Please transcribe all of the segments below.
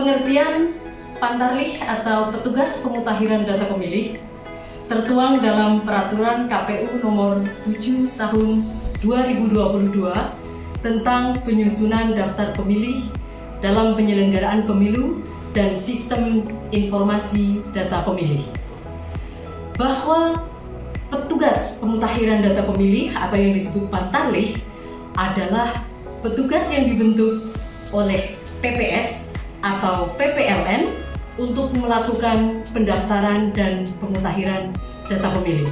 Pengertian Pantarlih atau petugas pemutahiran data pemilih tertuang dalam Peraturan KPU Nomor 7 Tahun 2022 tentang penyusunan daftar pemilih dalam penyelenggaraan pemilu dan sistem informasi data pemilih. Bahwa petugas pemutahiran data pemilih atau yang disebut Pantarlih adalah petugas yang dibentuk oleh PPS atau PPLN untuk melakukan pendaftaran dan pemutahiran data pemilih.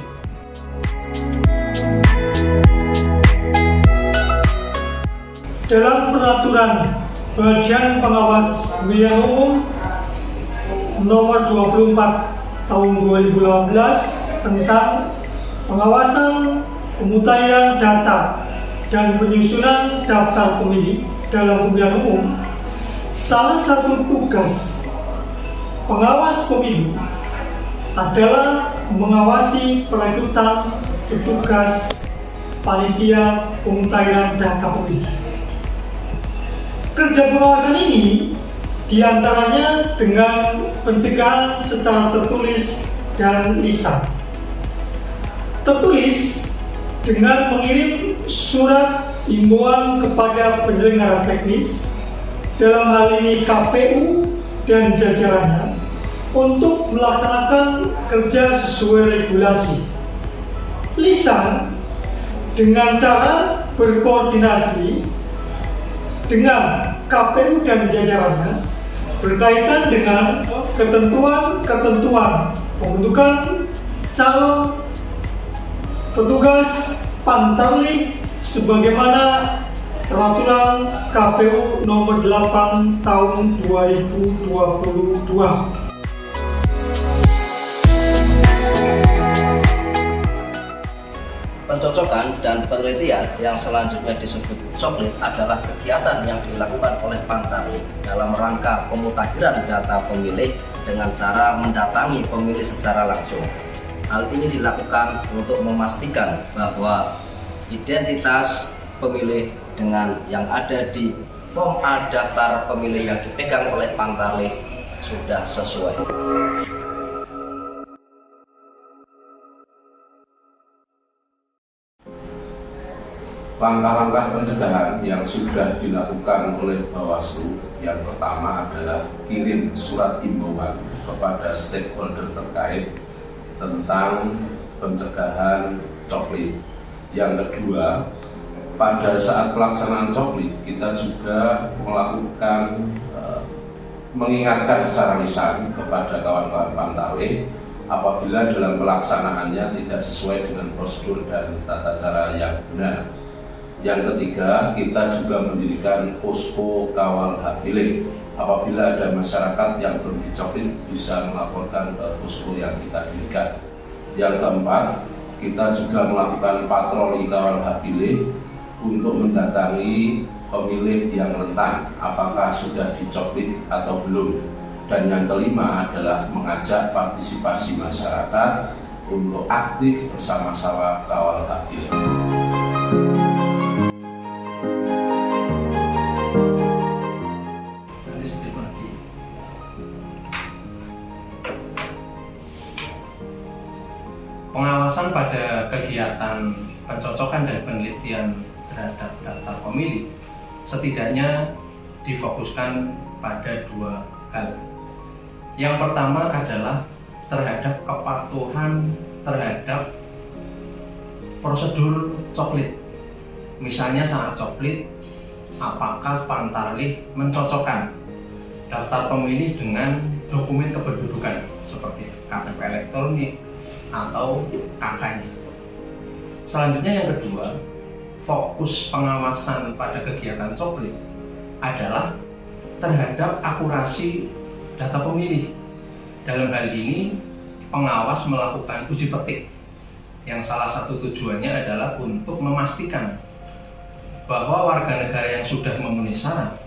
Dalam Peraturan Badan Pengawas Pemilihan Umum Nomor 24 Tahun 2018 tentang pengawasan pemutahiran data dan penyusunan daftar pemilih dalam pemilihan umum, salah satu tugas pengawas pemilu adalah mengawasi perekrutan petugas panitia pemutahiran data pemilih. Kerja pengawasan ini diantaranya dengan pencegahan secara tertulis dan lisan. Tertulis dengan mengirim surat himbauan kepada penyelenggara teknis, dalam hal ini KPU dan jajarannya, untuk melaksanakan kerja sesuai regulasi. Lisan dengan cara berkoordinasi dengan KPU dan jajarannya berkaitan dengan ketentuan-ketentuan pembentukan calon petugas Pantarlih sebagaimana Peraturan KPU Nomor 8 Tahun 2022. Pencocokan dan penelitian yang selanjutnya disebut coklit adalah kegiatan yang dilakukan oleh Pantarlih dalam rangka pemutahiran data pemilih dengan cara mendatangi pemilih secara langsung. Hal ini dilakukan untuk memastikan bahwa identitas pemilih dengan yang ada di form A daftar pemilih yang dipegang oleh Pantarlih sudah sesuai. Langkah-langkah pencegahan yang sudah dilakukan oleh Bawaslu, yang pertama adalah kirim surat himbauan kepada stakeholder terkait tentang pencegahan coklit. Yang kedua, pada saat pelaksanaan coklit kita juga melakukan mengingatkan secara lisan kepada kawan-kawan Pantarlih apabila dalam pelaksanaannya tidak sesuai dengan prosedur dan tata cara yang benar. Yang ketiga, kita juga mendirikan posko kawal hak pilih. Apabila ada masyarakat yang belum dicoklit bisa melaporkan ke posko yang kita dirikan. Yang keempat, kita juga melakukan patroli kawal hak pilih untuk mendatangi pemilih yang rentan, apakah sudah dicoklit atau belum. Dan yang kelima adalah mengajak partisipasi masyarakat untuk aktif bersama-sama kawal hak pilih. Pengawasan pada kegiatan pencocokan dan penelitian terhadap daftar pemilih setidaknya difokuskan pada dua hal. Yang pertama adalah terhadap kepatuhan terhadap prosedur coklit. Misalnya saat coklit, apakah Pantarlih mencocokkan daftar pemilih dengan dokumen kependudukan seperti KTP elektronik atau KK-nya. Selanjutnya yang kedua, fokus pengawasan pada kegiatan coklit adalah terhadap akurasi data pemilih. Dalam hal ini, pengawas melakukan uji petik yang salah satu tujuannya adalah untuk memastikan bahwa warga negara yang sudah memenuhi syarat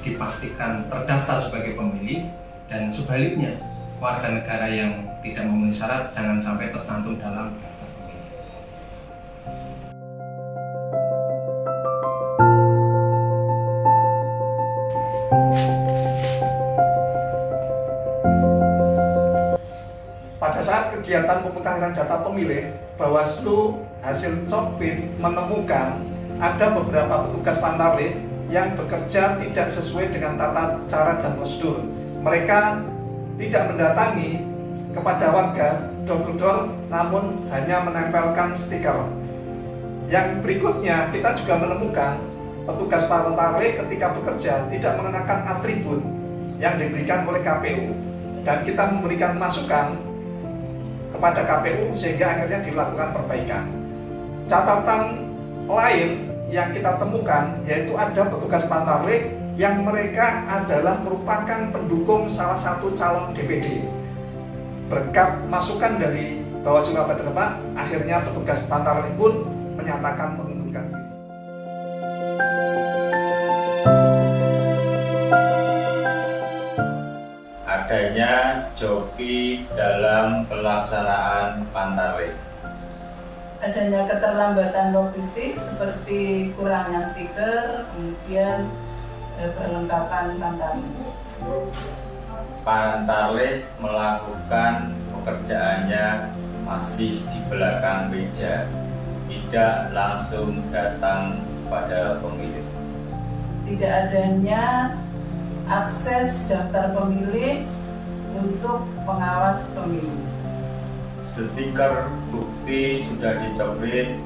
dipastikan terdaftar sebagai pemilih, dan sebaliknya warga negara yang tidak memenuhi syarat jangan sampai tercantum dalam daftar pemilih. kegiatan pemutahiran data pemilih, Bawaslu hasil coklit menemukan ada beberapa petugas Pantarlih yang bekerja tidak sesuai dengan tata cara dan prosedur. Mereka tidak mendatangi kepada warga door to door, namun hanya menempelkan stiker. Yang berikutnya, kita juga menemukan petugas Pantarlih ketika bekerja tidak mengenakan atribut yang diberikan oleh KPU, dan kita memberikan masukan kepada KPU sehingga akhirnya dilakukan perbaikan. Catatan lain yang kita temukan yaitu ada petugas Pantarlih yang mereka adalah merupakan pendukung salah satu calon DPD. Berkat masukan dari Bawaslu Kabupaten Lebak, akhirnya petugas Pantarlih pun menyatakan mengundurkan diri. Adanya joki dalam pelaksanaan Pantarlih. Adanya keterlambatan logistik seperti kurangnya stiker, kemudian perlengkapan Pantarlih. Pantarlih melakukan pekerjaannya masih di belakang meja, tidak langsung datang pada pemilih. Tidak adanya akses daftar pemilih untuk pengawas pemilu. Stiker bukti sudah dicoplit,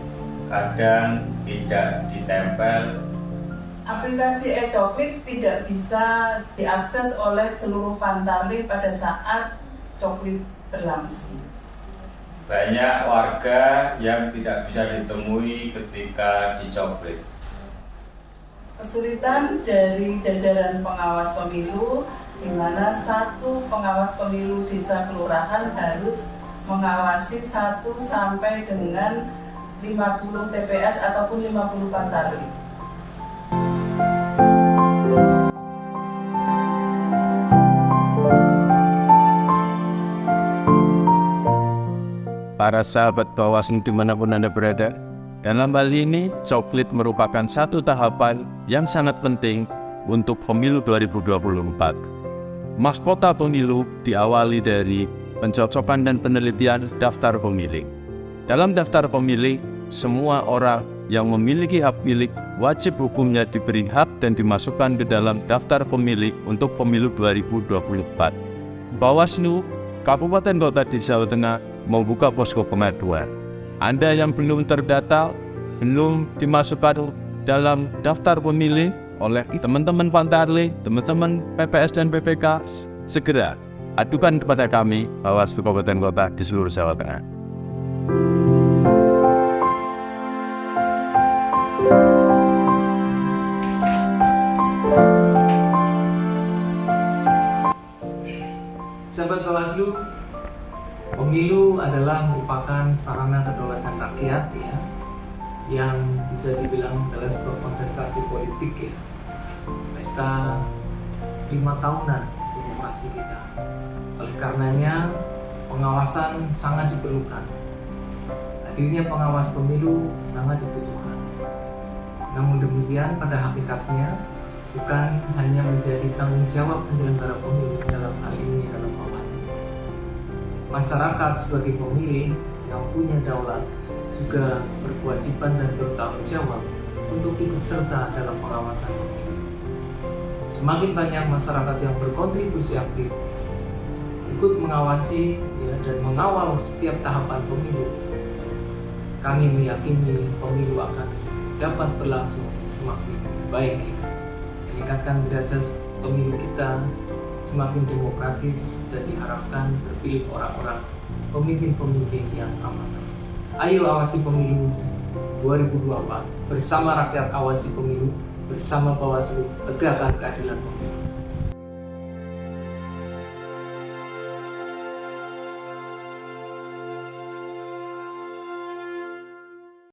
kadang tidak ditempel. Aplikasi e-coklit tidak bisa diakses oleh seluruh Pantarlih pada saat coklit berlangsung. Banyak warga yang tidak bisa ditemui ketika dicoplit. Kesulitan dari jajaran pengawas pemilu, di mana satu pengawas pemilu desa kelurahan harus mengawasi 1 sampai dengan 50 TPS ataupun 50 Pantarlih. Para sahabat Bawaslu dimanapun Anda berada, dalam hal ini coklit merupakan satu tahapan yang sangat penting untuk pemilu 2024. Mahkota pemilu diawali dari pencocokan dan penelitian daftar pemilih. Dalam daftar pemilih, semua orang yang memiliki hak pilih wajib hukumnya diberi hak dan dimasukkan ke dalam daftar pemilih untuk pemilu 2024. Bawaslu Kabupaten Kota di Jawa Tengah membuka posko pengaduan. Anda yang belum terdata, belum dimasukkan dalam daftar pemilih oleh teman-teman Pantarlih, teman-teman PPS dan PPK, segera adukan kepada kami Bawaslu Kabupaten Kota di seluruh Jawa Tengah. Sahabat Bawaslu, pemilu adalah merupakan sarana kedaulatan rakyat ya, yang bisa dibilang adalah sebuah kontestasi politik ya, pesta 5 tahunan demokrasi kita. Oleh karenanya pengawasan sangat diperlukan. Hadirnya pengawas pemilu sangat dibutuhkan. Namun demikian pada hakikatnya bukan hanya menjadi tanggung jawab penyelenggara pemilu dalam hal ini dalam pengawasan. Masyarakat sebagai pemilih yang punya daulat juga berkewajiban dan bertanggung jawab untuk ikut serta dalam pengawasan pemilu. Semakin banyak masyarakat yang berkontribusi aktif ikut mengawasi ya, dan mengawal setiap tahapan pemilu, kami meyakini pemilu akan dapat berlangsung semakin baik, meningkatkan derajat pemilu kita semakin demokratis dan diharapkan terpilih orang-orang pemimpin-pemimpin yang amanah. Ayo awasi pemilu 2024 bersama rakyat, awasi pemilu bersama Bawaslu, tegakkan keadilan pemilu.